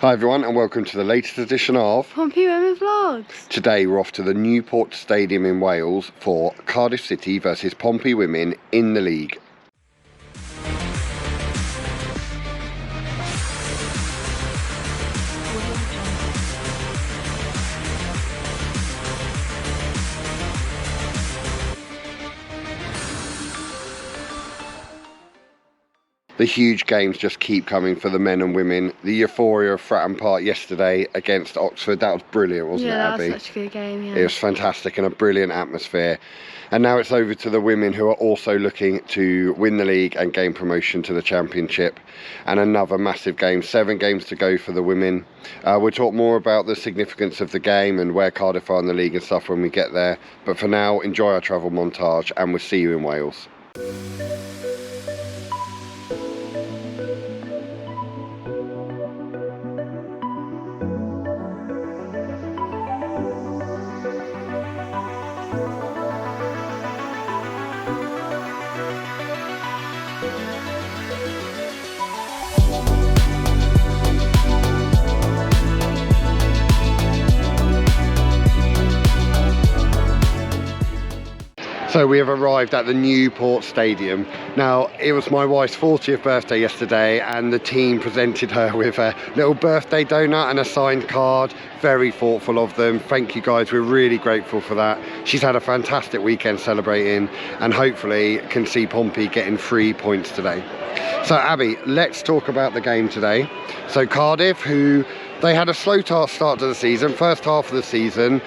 Hi everyone and welcome to the latest edition of Pompey Women Vlogs. Today we're off to the Newport Stadium in Wales for Cardiff City versus Pompey Women in the league. The huge games just keep coming for the men and women. The euphoria of Fratton Park yesterday against Oxford, that was brilliant, wasn't it, Abby? Yeah, that was such a good game, yeah. It was fantastic and a brilliant atmosphere. And now it's over to the women, who are also looking to win the league and gain promotion to the Championship. And another massive game, 7 games to go for the women. We'll talk more about the significance of the game and where Cardiff are in the league and stuff when we get there. But for now, enjoy our travel montage and we'll see you in Wales. So we have arrived at the Newport Stadium. Now, it was my wife's 40th birthday yesterday and the team presented her with a little birthday donut and a signed card. Very thoughtful of them. Thank you guys, we're really grateful for that. She's had a fantastic weekend celebrating and hopefully can see Pompey getting 3 points today. So Abby, let's talk about the game today. So Cardiff, they had a slow start to the season. First half of the season,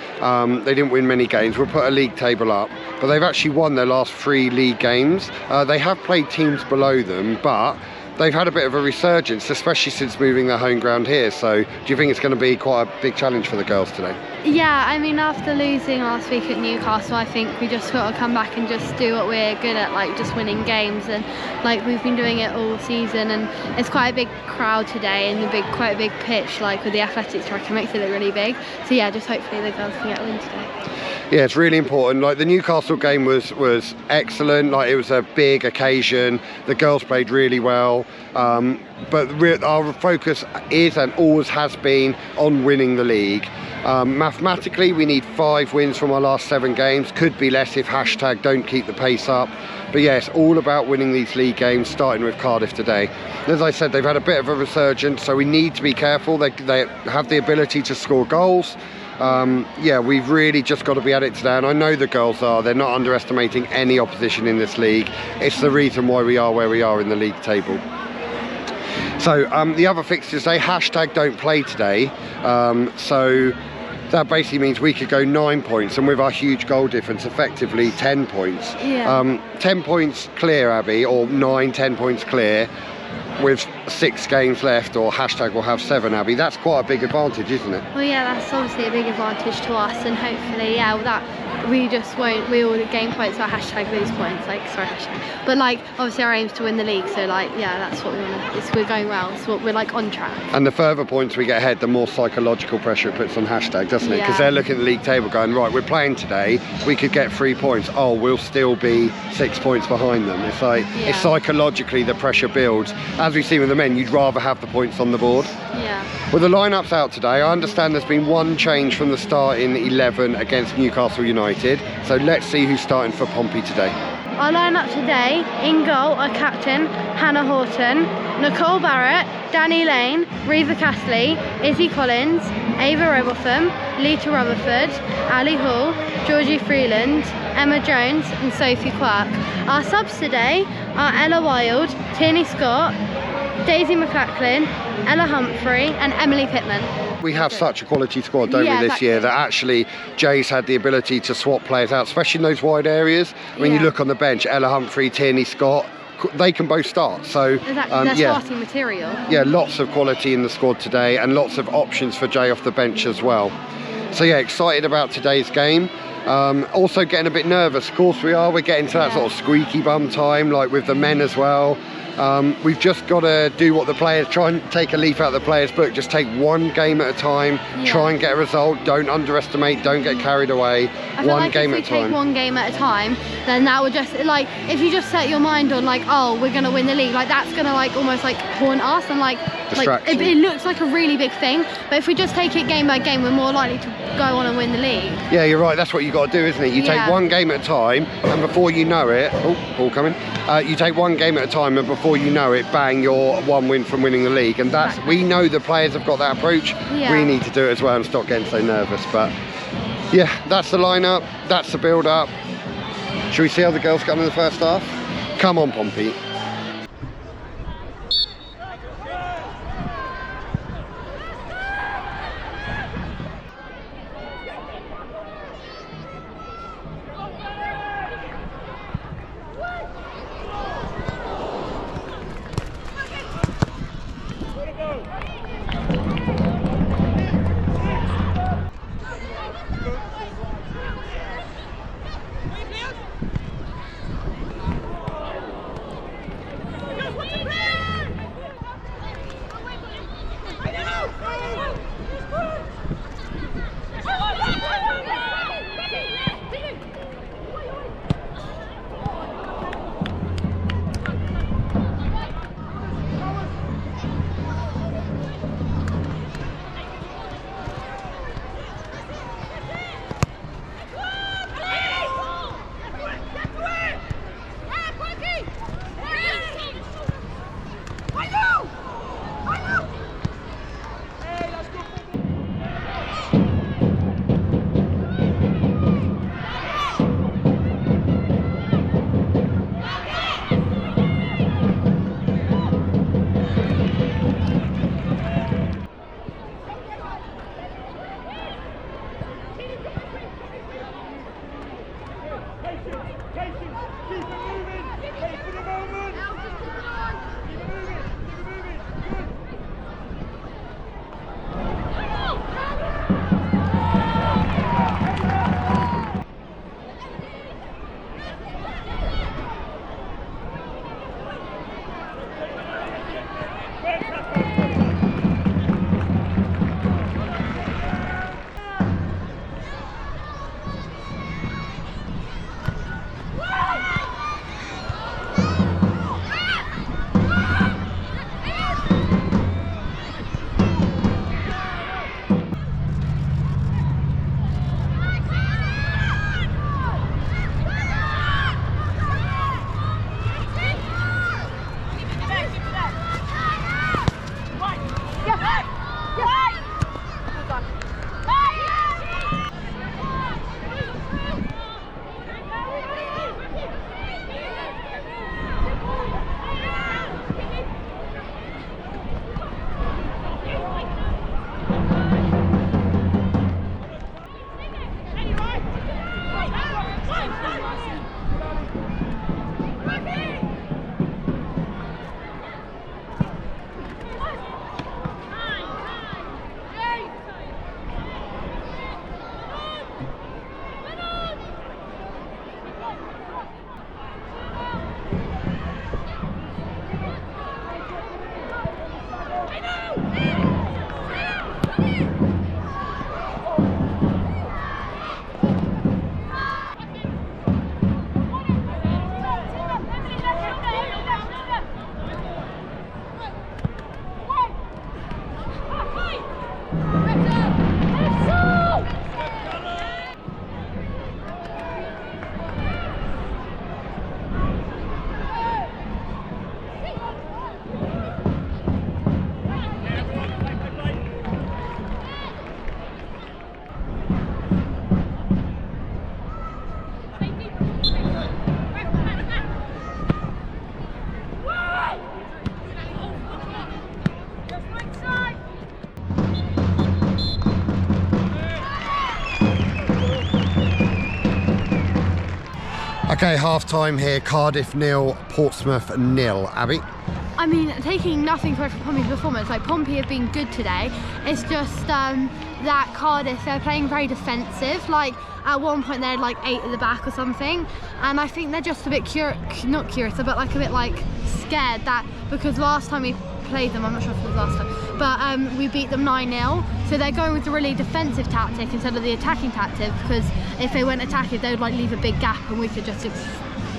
they didn't win many games. We'll put a league table up, but they've actually won their last 3 league games. They have played teams below them, but they've had a bit of a resurgence, especially since moving their home ground here. So do you think it's going to be quite a big challenge for the girls today? Yeah, I mean, after losing last week at Newcastle, I think we just got to come back and just do what we're good at, like just winning games. And like we've been doing it all season, and it's quite a big crowd today and quite a big pitch, like with the athletics track, it makes it look really big. So yeah, just hopefully the girls can get a win today. Yeah, it's really important. Like the Newcastle game was excellent. Like it was a big occasion. The girls played really well. But our focus is and always has been on winning the league. Mathematically, we need 5 wins from our last 7 games. Could be less if hashtag don't keep the pace up. But yeah, it's all about winning these league games, starting with Cardiff today. As I said, they've had a bit of a resurgence, so we need to be careful. They have the ability to score goals. Yeah, we've really just got to be at it today, and I know the girls are. They're not underestimating any opposition in this league. It's the reason why we are where we are in the league table. So the other fixtures today, hashtag don't play today. So that basically means we could go 9 points, and with our huge goal difference, effectively 10 points. Yeah. 10 points clear, Abby, or 9-10 points clear. With 6 games left, or hashtag will have 7, Abby, that's quite a big advantage, isn't it? Well, yeah, that's obviously a big advantage to us, and hopefully, yeah, that we just won't, we all gain points, so hashtag lose points, like, sorry, hashtag. But like, obviously our aim is to win the league, so like, yeah, that's what we want to, we're going well, so we're like on track. And the further points we get ahead, the more psychological pressure it puts on hashtag, doesn't it? Because yeah. They're looking at the league table going, right, we're playing today, we could get 3 points, oh, we'll still be 6 points behind them. It's like, yeah. It's psychologically the pressure builds. As we've seen with the men, you'd rather have the points on the board. Yeah. Well, the lineup's out today. I understand there's been 1 change from the starting 11 against Newcastle United. So let's see who's starting for Pompey today. Our lineup today, in goal, our captain, Hannah Horton, Nicole Barrett, Danny Lane, Reva Castley, Izzy Collins, Ava Robotham, Lita Rutherford, Ali Hall, Georgie Freeland, Emma Jones and Sophie Quirk. Our subs today are Ella Wild, Tierney Scott, Daisy McLachlan, Ella Humphrey and Emily Pittman. We have such a quality squad, don't we, this year, that actually Jay's had the ability to swap players out, especially in those wide areas. When you look on the bench, Ella Humphrey, Tierney Scott, they can both start. So they're starting material. Yeah, lots of quality in the squad today and lots of options for Jay off the bench as well. So yeah, excited about today's game. Also getting a bit nervous. Of course we are. We're getting to that sort of squeaky bum time, like with the men as well. We've just got to do what the players, try and take a leaf out of the players' book, just take one game at a time, try and get a result, don't underestimate, don't get carried away. I feel like if we take one game at a time, then that would just, like, if you just set your mind on like, oh, we're gonna win the league, like that's gonna like almost like haunt us, and like it looks like a really big thing, but if we just take it game by game, we're more likely to go on and win the league. Yeah, you're right, that's what you got to do, isn't it? You take one game at a time, and before you know it, oh, ball coming, you take one game at a time, and before you know it, bang, you're one win from winning the league. And that's, we know the players have got that approach. We need to do it as well and stop getting so nervous. But yeah, that's the lineup, that's the build up. Should we see how the girls got in the first half? Come on, Pompey. Okay, half time here, Cardiff 0, Portsmouth 0. Abby? I mean, taking nothing away from Pompey's performance, like Pompey have been good today. It's just that Cardiff, they're playing very defensive. Like at one point they had like 8 at the back or something, and I think they're just a bit not curious, but like a bit like scared that, because last time we played them, I'm not sure if it was last time, but we beat them 9-0. So they're going with a really defensive tactic instead of the attacking tactic, because if they went attacking, they would like leave a big gap and we could just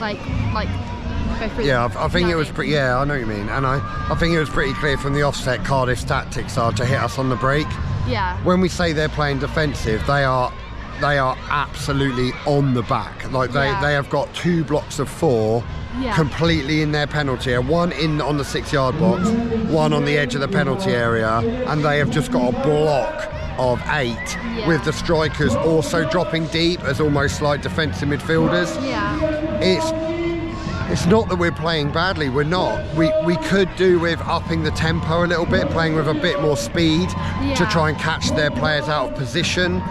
like go through. Yeah, I think it was pretty. Yeah, I know what you mean, and I think it was pretty clear from the offset. Cardiff's tactics are to hit us on the break. Yeah. When we say they're playing defensive, they are absolutely on the back. Like they have got 2 blocks of 4. Yeah. Completely in their penalty area, 1 in on the 6-yard box, 1 on the edge of the penalty area, and they have just got a block of 8, with the strikers also dropping deep as almost like defensive midfielders. It's not that we're playing badly, we're not. We could do with upping the tempo a little bit, playing with a bit more speed to try and catch their players out of position.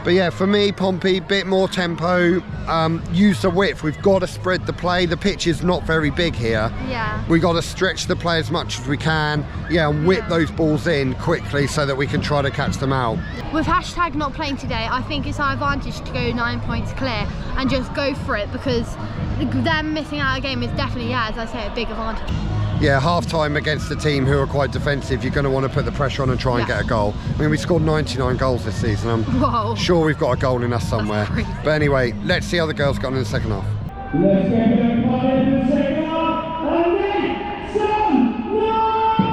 But yeah, for me, Pompey, bit more tempo, use the width. We've got to spread the play. The pitch is not very big here. Yeah. We've got to stretch the play as much as we can, and whip those balls in quickly so that we can try to catch them out. With hashtag not playing today, I think it's our advantage to go 9 points clear and just go for it, because them missing out a game is definitely, as I say, a big advantage. Yeah, half-time against a team who are quite defensive, you're going to want to put the pressure on and try and get a goal. I mean, we scored 99 goals this season. I'm sure we've got a goal in us somewhere. But anyway, let's see how the girls got on in the second half. Let's get them party in the second half and make some noise!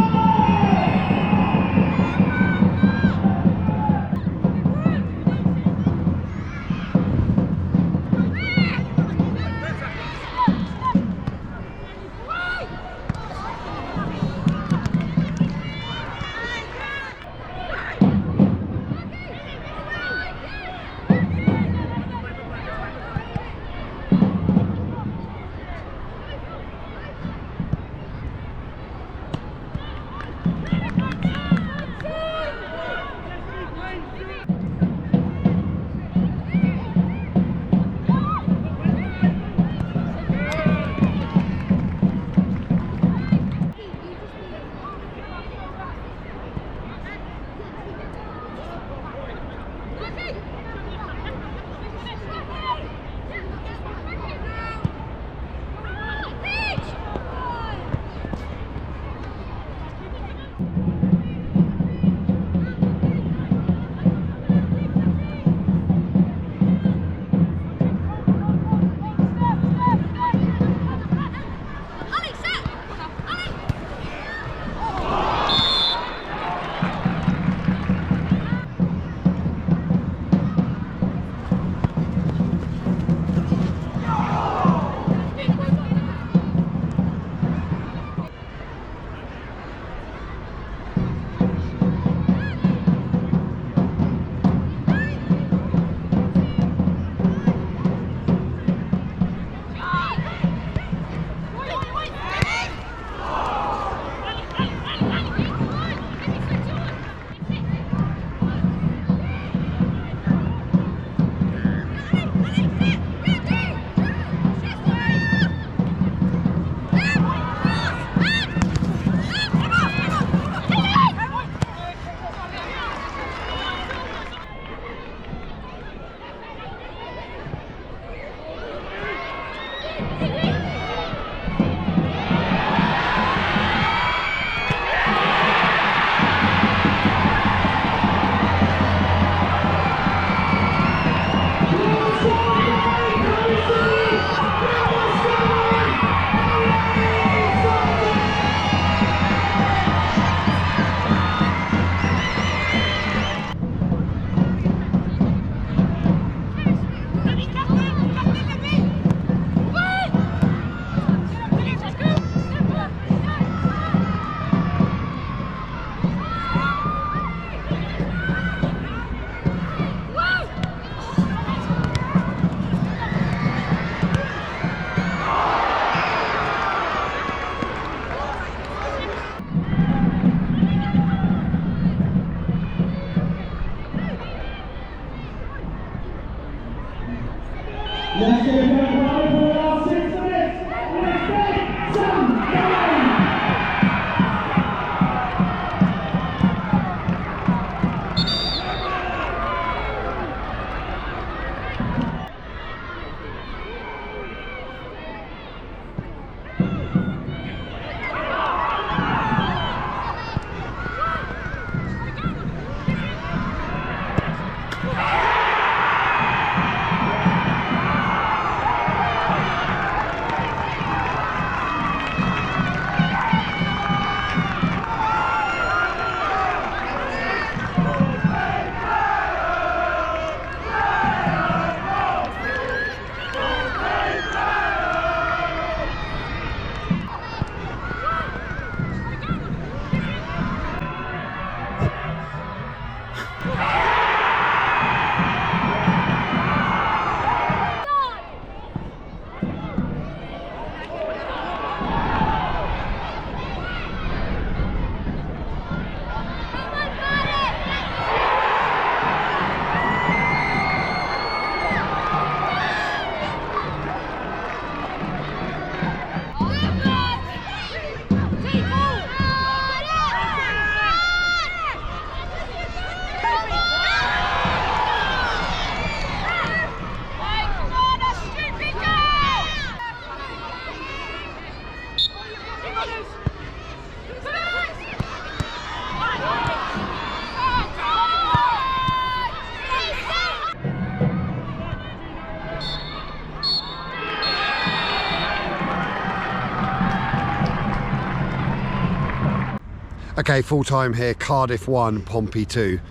Okay, full time here. Cardiff 1, Pompey 2.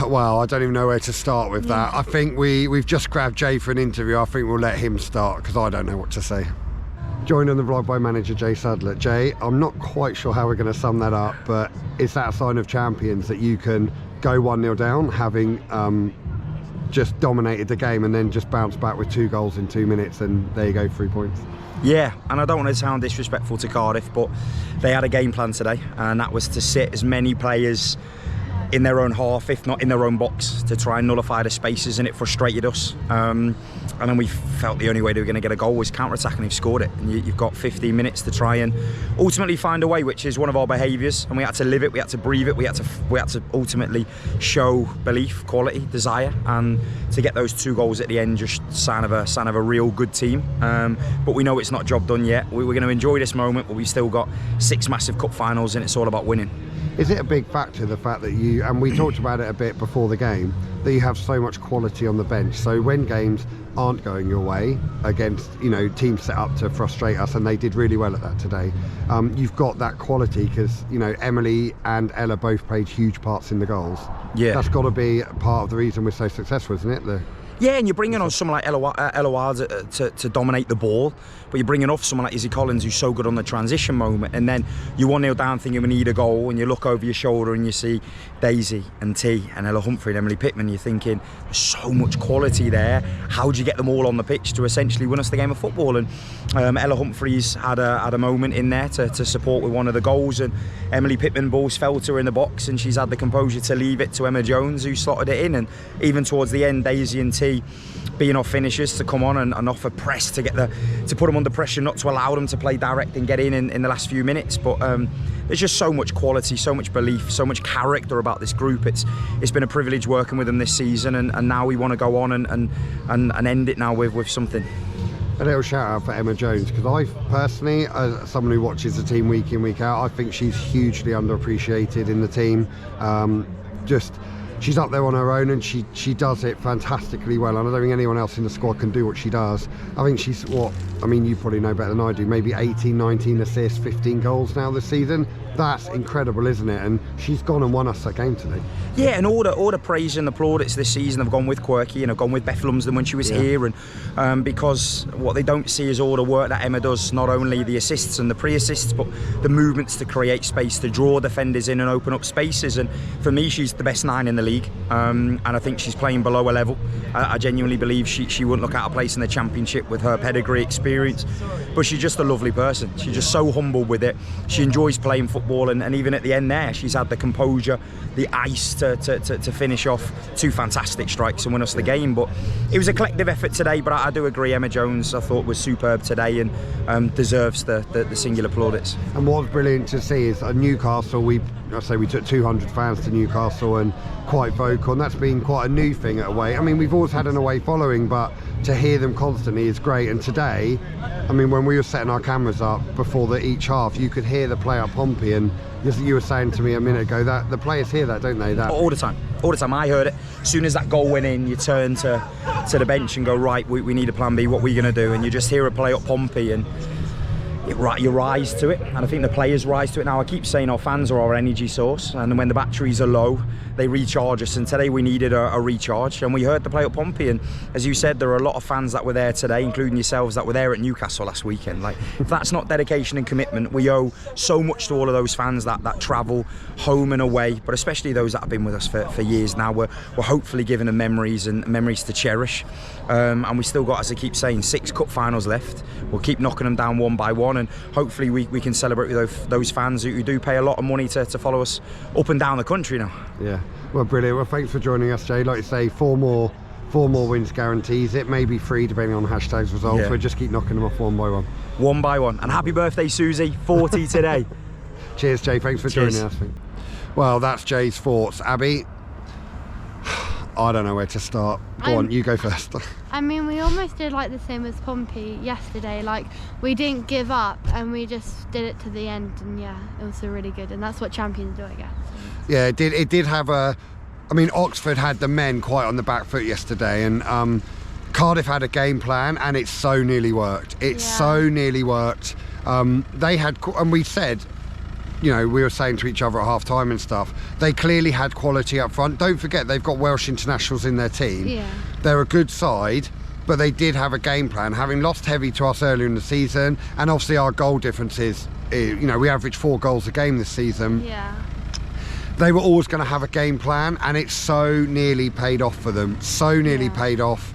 Well, I don't even know where to start with that. I think we've just grabbed Jay for an interview. I think we'll let him start because I don't know what to say. Joined on the vlog by manager Jay Sadler. Jay, I'm not quite sure how we're going to sum that up, but is that a sign of champions that you can go 1-0 down, having just dominated the game and then just bounce back with 2 goals in 2 minutes, and there you go, 3 points? Yeah, and I don't want to sound disrespectful to Cardiff, but they had a game plan today, and that was to sit as many players in their own half, if not in their own box, to try and nullify the spaces, and it frustrated us. And then we felt the only way they were going to get a goal was counter-attack, and they've scored it. And you've got 15 minutes to try and ultimately find a way, which is one of our behaviours, and we had to live it, we had to breathe it, we had to ultimately show belief, quality, desire, and to get those 2 goals at the end, just sign of a real good team. But we know it's not job done yet. We're going to enjoy this moment, but we've still got 6 massive cup finals, and it's all about winning. Is it a big factor, the fact that you, and we talked about it a bit before the game, that you have so much quality on the bench? So when games aren't going your way against, you know, teams set up to frustrate us, and they did really well at that today, you've got that quality because, you know, Emily and Ella both played huge parts in the goals. Yeah. That's got to be part of the reason we're so successful, isn't it? Yeah, and you're bringing on someone like Ella Wild to dominate the ball, but you're bringing off someone like Izzy Collins who's so good on the transition moment, and then you're 1-0 down thinking we need a goal, and you look over your shoulder and you see Daisy and T and Ella Humphrey and Emily Pittman. You're thinking, there's so much quality there. How do you get them all on the pitch to essentially win us the game of football? And Ella Humphreys had a moment in there to support with one of the goals, and Emily Pittman balls fell to her in the box, and she's had the composure to leave it to Emma Jones, who slotted it in. And even towards the end, Daisy and T being off finishers to come on and offer press to put them under pressure, not to allow them to play direct and get in the last few minutes. But there's just so much quality, so much belief, so much character about this group. It's been a privilege working with them this season, and now we want to go on and end it now with something. A little shout out for Emma Jones, because I personally, as someone who watches the team week in, week out, I think she's hugely underappreciated in the team. She's up there on her own, and she does it fantastically well, and I don't think anyone else in the squad can do what she does. I think she's you probably know better than I do, maybe 18, 19 assists, 15 goals now this season. That's incredible, isn't it? And she's gone and won us that game today. Yeah, and all the praise and the plaudits this season have gone with Quirky and have gone with Beth Lumsden when she was here, and because what they don't see is all the work that Emma does, not only the assists and the pre-assists, but the movements to create space, to draw defenders in and open up spaces. And for me, she's the best 9 in the league, and I think she's playing below a level. I genuinely believe she wouldn't look out of place in the Championship with her pedigree, experience, but she's just a lovely person. She's just so humble with it. She enjoys playing football, and even at the end there, she's had the composure, the ice to finish off 2 fantastic strikes and win us the game. But it was a collective effort today, but I do agree, Emma Jones I thought was superb today, and deserves the singular plaudits. And what's brilliant to see is at Newcastle, we took 200 fans to Newcastle, and quite vocal, and that's been quite a new thing at away. I mean, we've always had an away following, but to hear them constantly is great. And today, I mean, when we were setting our cameras up before each half, you could hear the play at Pompey, and you were saying to me a minute ago that the players hear that, don't they? That all the time. I heard it. As soon as that goal went in, you turn to the bench and go, right, we need a plan B, what are we going to do? And you just hear a play at Pompey, and you rise to it, and I think the players rise to it. Now, I keep saying our fans are our energy source, and when the batteries are low, they recharge us, and today we needed a recharge, and we heard the play at Pompey. And as you said, there are a lot of fans that were there today, including yourselves, that were there at Newcastle last weekend. Like, if that's not dedication and commitment, we owe so much to all of those fans that travel home and away, but especially those that have been with us for years now. We're hopefully giving them memories to cherish, and we still got, as I keep saying, 6 cup finals left. We'll keep knocking them down one by one, and hopefully we can celebrate with those fans who do pay a lot of money to follow us up and down the country now. Yeah, well, brilliant. Well, thanks for joining us, Jay. Like you say, 4 more wins guarantees. It may be 3 depending on hashtags results. Yeah. We'll just keep knocking them off one by one. One by one. And happy birthday, Susie. 40 today. Cheers, Jay. Thanks for joining us. Well, that's Jay's thoughts. Abby, I don't know where to start. Go on, you go first. I mean, we almost did like the same as Pompey yesterday. Like, we didn't give up, and we just did it to the end, and yeah, it was really good, and that's what champions do, I guess. Yeah, it did have a... I mean, Oxford had the men quite on the back foot yesterday, and Cardiff had a game plan, and it so nearly worked. They had... And we said... you know, we were saying to each other at half time and stuff, they clearly had quality up front. Don't forget, they've got Welsh internationals in their team. Yeah. They're a good side, but they did have a game plan, having lost heavy to us earlier in the season, and obviously our goal difference is, you know, we average 4 goals a game this season. Yeah. They were always going to have a game plan, and it so nearly paid off for them. So nearly paid off.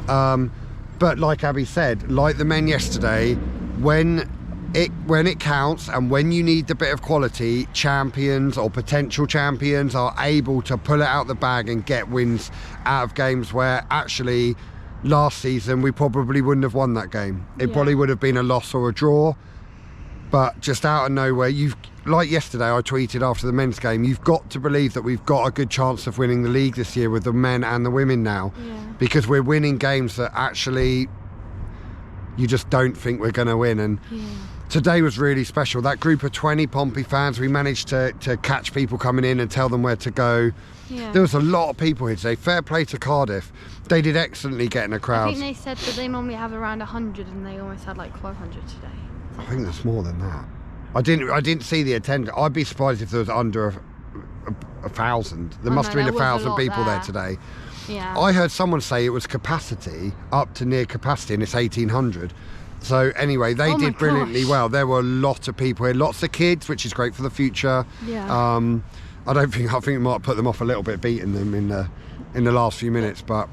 But like Abby said, like the men yesterday, when it counts and when you need the bit of quality, champions or potential champions are able to pull it out the bag and get wins out of games where actually last season we probably wouldn't have won that game. It probably would have been a loss or a draw. But just out of nowhere, like yesterday I tweeted after the men's game, you've got to believe that we've got a good chance of winning the league this year with the men and the women now. Because we're winning games that actually you just don't think we're going to win. And today was really special. That group of 20 Pompey fans, we managed to catch people coming in and tell them where to go. There was a lot of people here today. Fair play to Cardiff. They did excellently getting a crowd. I think they said that they normally have around 100 and they almost had like 500 today. I think there's more than that. I didn't see the attendance. I'd be surprised if there was under a 1,000. There must have been 1,000 people there today. Yeah. I heard someone say it was capacity up to near capacity and it's 1,800. So anyway, they did brilliantly well. There were a lot of people here, lots of kids, which is great for the future. I think it might put them off a little bit beating them in the last few minutes, but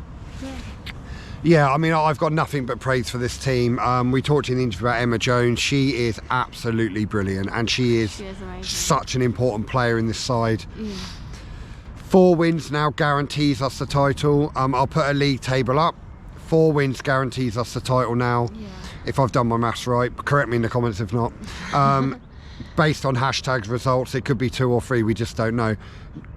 yeah, I mean, I've got nothing but praise for this team. We talked in the interview about Emma Jones. She is absolutely brilliant, and she is such an important player in this side. 4 wins now guarantees us the title. I'll put a league table up. 4 wins guarantees us the title now. If I've done my maths right, correct me in the comments if not. Based on hashtags results, it could be 2 or 3, we just don't know.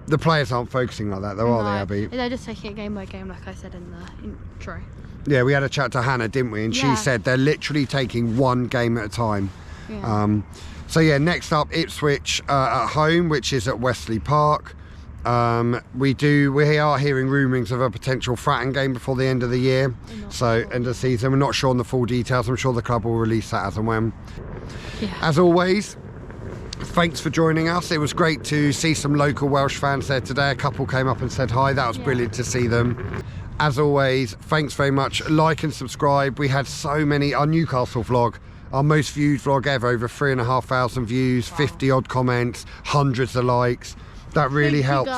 The players aren't focusing like that though, are they, Abby? They're just taking it game by game, like I said in the intro. Yeah, we had a chat to Hannah, didn't we? And she said they're literally taking 1 game at a time. So yeah, next up, Ipswich at home, which is at Wesley Park. We are hearing rumourings of a potential Fratton game before the end of the year. End of the season. We're not sure on the full details. I'm sure the club will release that as and when. As always, thanks for joining us. It was great to see some local Welsh fans there today. A couple came up and said hi. That was brilliant to see them. As always, thanks very much. Like and subscribe. We had so many. Our Newcastle vlog, our most viewed vlog ever, over 3,500 views, 50 odd comments, hundreds of likes. That really helps.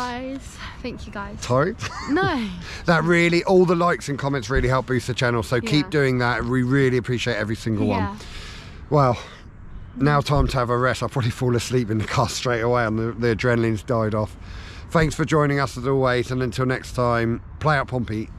Thank you guys. Sorry? No. That really, all the likes and comments really help boost the channel. So keep doing that. We really appreciate every single one. Well, now time to have a rest. I'll probably fall asleep in the car straight away and the adrenaline's died off. Thanks for joining us as always. And until next time, play out Pompey.